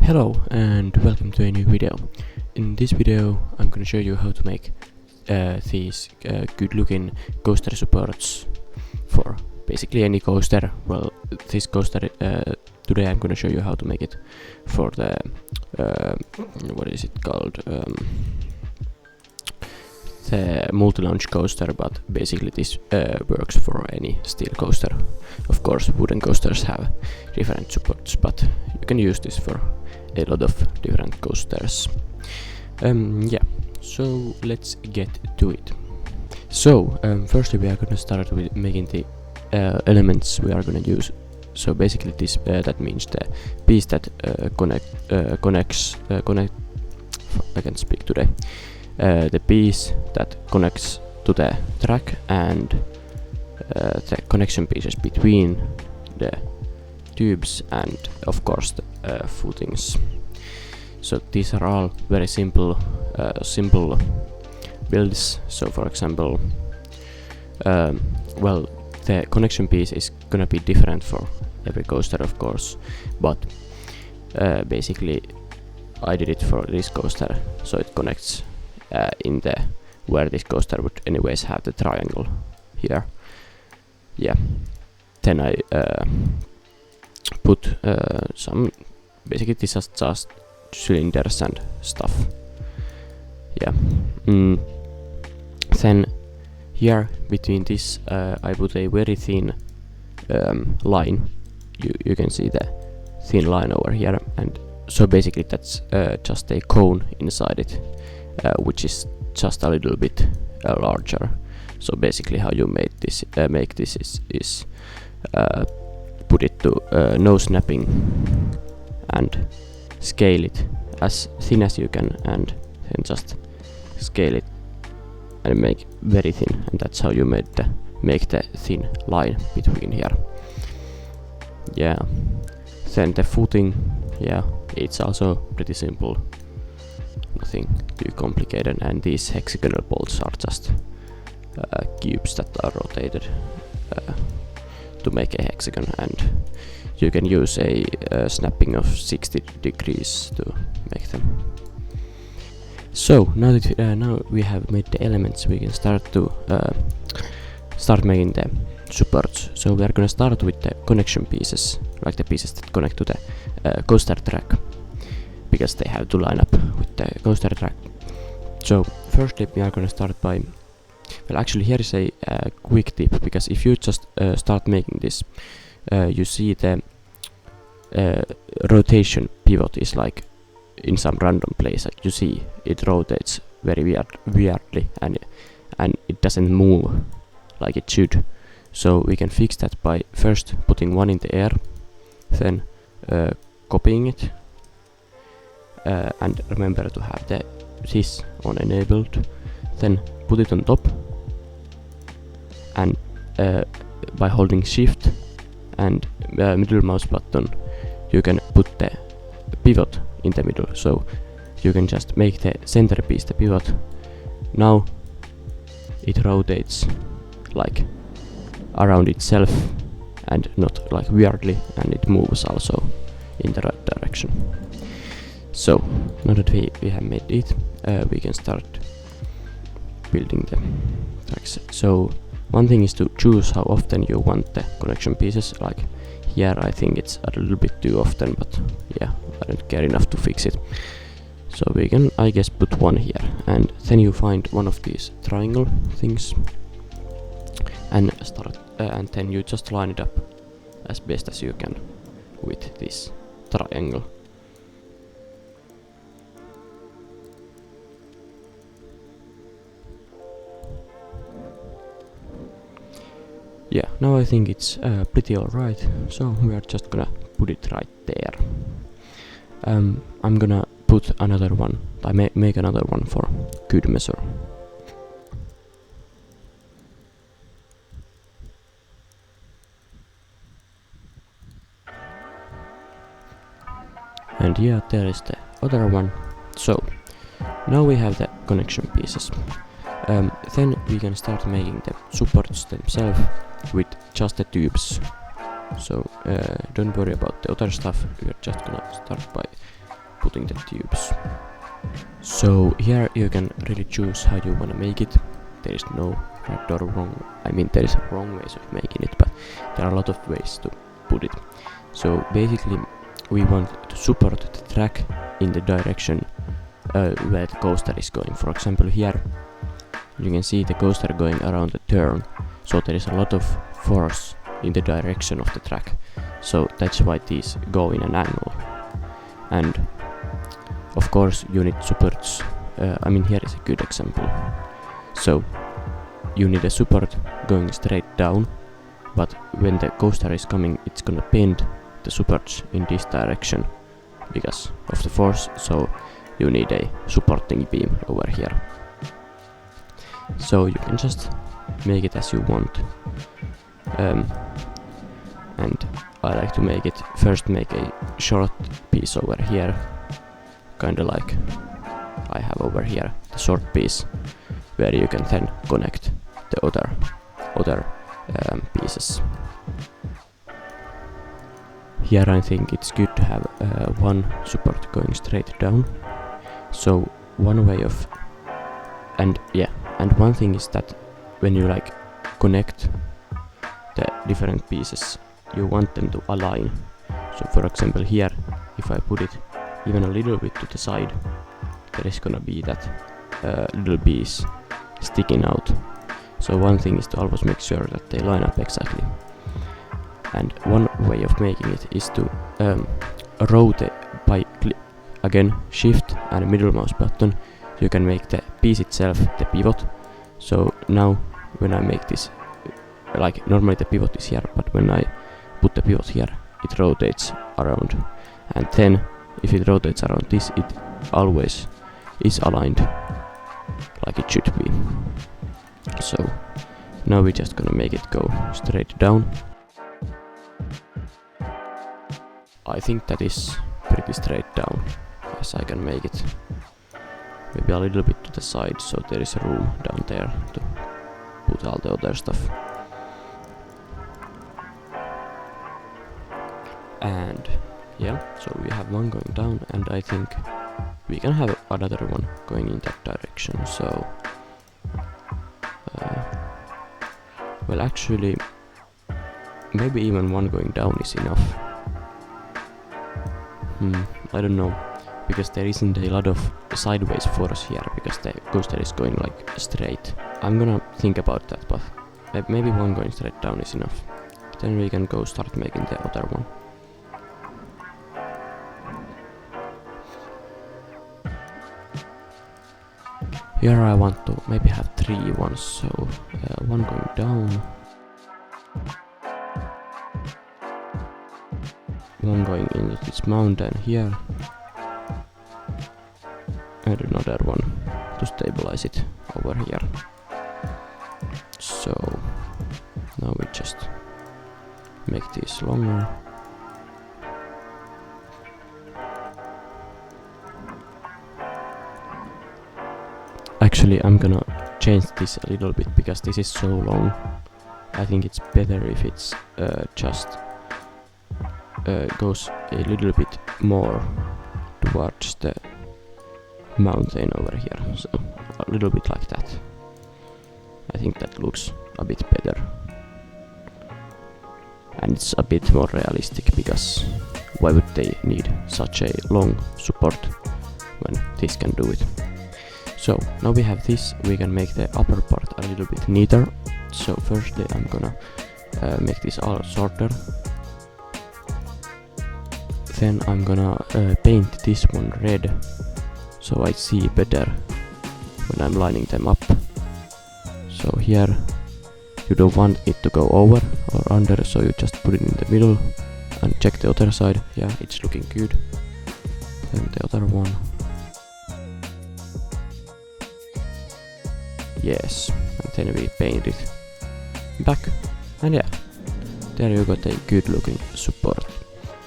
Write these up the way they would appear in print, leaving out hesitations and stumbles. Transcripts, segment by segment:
Hello and welcome to a new video. In this video I'm gonna show you how to make these good looking coaster supports for basically any coaster. Well, this coaster today I'm gonna show you how to make it for the what is it called, the multi-launch coaster, but basically this works for any steel coaster. Of course wooden coasters have different supports, but you can use this for a lot of different coasters. Yeah, so let's get to it. So firstly we are gonna start with making the elements we are gonna use. So basically this that means the piece that connects I can speak today. The piece that connects to the track and the connection pieces between the tubes and of course the footings. So these are all very simple builds. So for example, well, the connection piece is gonna be different for every coaster, of course, but basically I did it for this coaster, so it connects in the where this coaster would anyways have the triangle here. Yeah, then I put some, basically this is just cylinders and stuff. Yeah. Then here between this I put a very thin line. You can see the thin line over here, and so basically that's just a cone inside it, which is just a little bit larger. So basically how you make this is put it to no snapping and scale it as thin as you can, and then just scale it and make very thin, and that's how you make the thin line between here. Yeah. Then the footing, yeah, it's also pretty simple, nothing too complicated, and these hexagonal bolts are just cubes that are rotated to make a hexagon, and you can use a snapping of 60 degrees to make them. So now that now we have made the elements, we can start making the supports. So we are gonna start with the connection pieces, like the pieces that connect to the coaster track, because they have to line up with the coaster track. So firstly we are gonna start by, well, actually here is a quick tip, because if you just start making this, you see the rotation pivot is like in some random place. Like you see it rotates very weirdly, and it doesn't move like it should. So we can fix that by first putting one in the air, then copying it, and remember to have this on enabled, then put it on top, and by holding shift and middle mouse button you can put the pivot in the middle, so you can just make the centerpiece the pivot. Now it rotates like around itself and not like weirdly, and it moves also in the right direction. So now that we have made it, we can start building the tracks. So one thing is to choose how often you want the connection pieces. Like here I think it's a little bit too often, but yeah, I don't care enough to fix it. So we can, I guess, put one here, and then you find one of these triangle things and start, and then you just line it up as best as you can with this triangle. Yeah, now I think it's pretty alright, so we are just gonna put it right there. I'm gonna put another one, I make another one for good measure. And yeah, there is the other one. So now we have the connection pieces. Then we can start making the supports themselves with just the tubes. So don't worry about the other stuff, we're just gonna start by putting the tubes. So here you can really choose how you want to make it. There is no right or wrong, I mean there is wrong ways of making it, but there are a lot of ways to put it. So basically we want to support the track in the direction where the coaster is going. For example, here you can see the coaster going around the turn, so there is a lot of force in the direction of the track, so that's why these go in an angle. And of course you need supports. I mean, here is a good example. So you need a support going straight down, but when the coaster is coming, it's gonna bend the supports in this direction because of the force, so you need a supporting beam over here. So you can just make it as you want. And I like to make it first, make a short piece over here, kinda like I have over here, the short piece, where you can then connect the other pieces. Here I think it's good to have one support going straight down. So one way of, and one thing is that when you like connect the different pieces, you want them to align. So for example here, if I put it even a little bit to the side, there is gonna be that little piece sticking out. So one thing is to always make sure that they line up exactly. And one way of making it is to rotate by again shift and middle mouse button. You can make the piece itself the pivot. So now when I make this, like normally the pivot is here, but when I put the pivot here, it rotates around. And then if it rotates around this, it always is aligned like it should be. So now we're just gonna make it go straight down. I think that is pretty straight down, as I can make it maybe a little bit to the side, so there is a room down there to put all the other stuff. And yeah, so we have one going down, and I think we can have another one going in that direction. So well, actually maybe even one going down is enough. I don't know, because there isn't a lot of sideways force here, because the coaster is going like straight. I'm gonna think about that, but maybe one going straight down is enough. Then we can go start making the other one. Here I want to maybe have 3 ones, so one going down, one going into this mountain here, and another one to stabilize it over here. So now we just make these longer. Actually, I'm gonna change this a little bit because this is so long. I think it's better if it's just goes a little bit more towards the mountain over here, so a little bit like that. I think that looks a bit better, and it's a bit more realistic, because why would they need such a long support when this can do it? So now we have this, we can make the upper part a little bit neater. So firstly I'm gonna make this all shorter. Then I'm gonna paint this one red, so I see better when I'm lining them up. So here you don't want it to go over or under, so you just put it in the middle and check the other side. Yeah, it's looking good. Then the other one. Yes, and then we paint it back, and yeah, there you got a good looking support.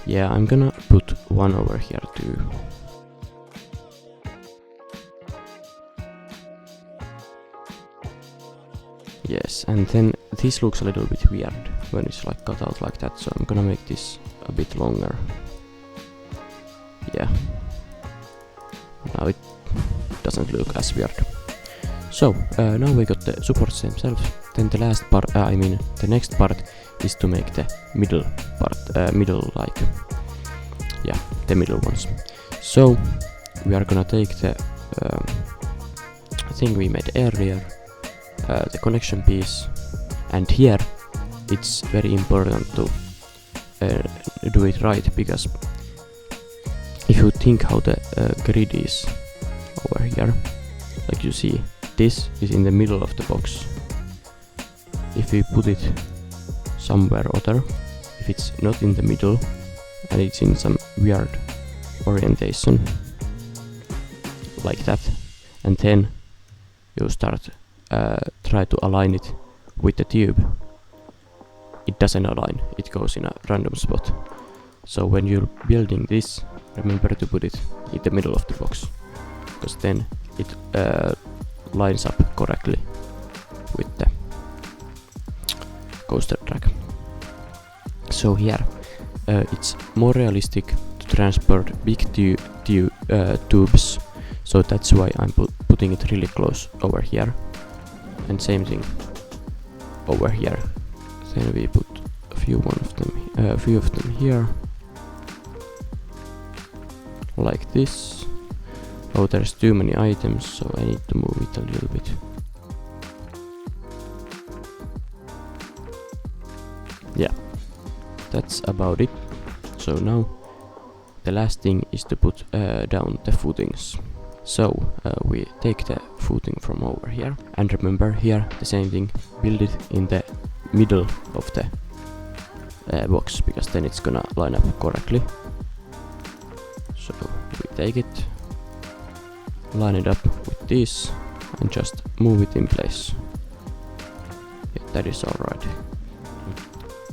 Yeah, I'm gonna put one over here too. Yes, and then this looks a little bit weird when it's like cut out like that, so I'm gonna make this a bit longer. Yeah, now it doesn't look as weird. So now we got the supports themselves. Then the last part, the next part is to make the middle part, the middle ones. So we are gonna take the thing we made earlier, the connection piece, and here it's very important to do it right, because if you think how the grid is over here, like you see, this is in the middle of the box. If we put it somewhere other, if it's not in the middle and it's in some weird orientation like that, and then you start try to align it with the tube, it doesn't align, it goes in a random spot. So when you're building this, remember to put it in the middle of the box, because then it lines up correctly with the coaster track. So here it's more realistic to transport big tubes, so that's why I'm putting it really close over here, and same thing over here. Then we put a few of them here, like this. Oh, there's too many items, so I need to move it a little bit. Yeah, that's about it. So now the last thing is to put down the footings. So we take the footing from over here, and remember here the same thing, build it in the middle of the box, because then it's gonna line up correctly. So we take it, line it up with this, and just move it in place. Yeah, that is alright.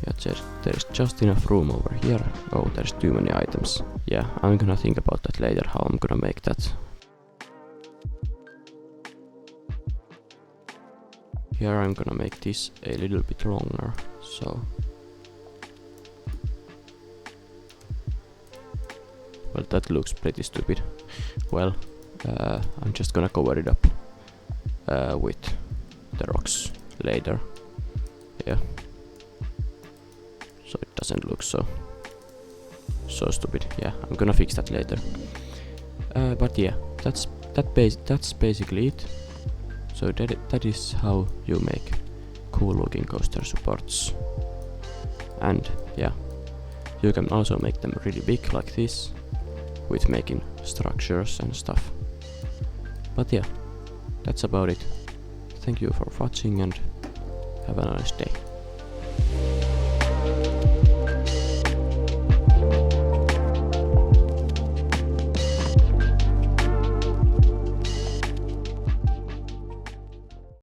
Yeah, there's just enough room over here. Oh, there's too many items. Yeah, I'm gonna think about that later, how I'm gonna make that. Here I'm gonna make this a little bit longer, so... Well, that looks pretty stupid. Well, I'm just gonna cover it up with the rocks later. Yeah. So it doesn't look so stupid. Yeah, I'm gonna fix that later. But yeah, that's basically it. So that is how you make cool looking coaster supports. And yeah, you can also make them really big like this, with making structures and stuff. But yeah, that's about it. Thank you for watching and have a nice day.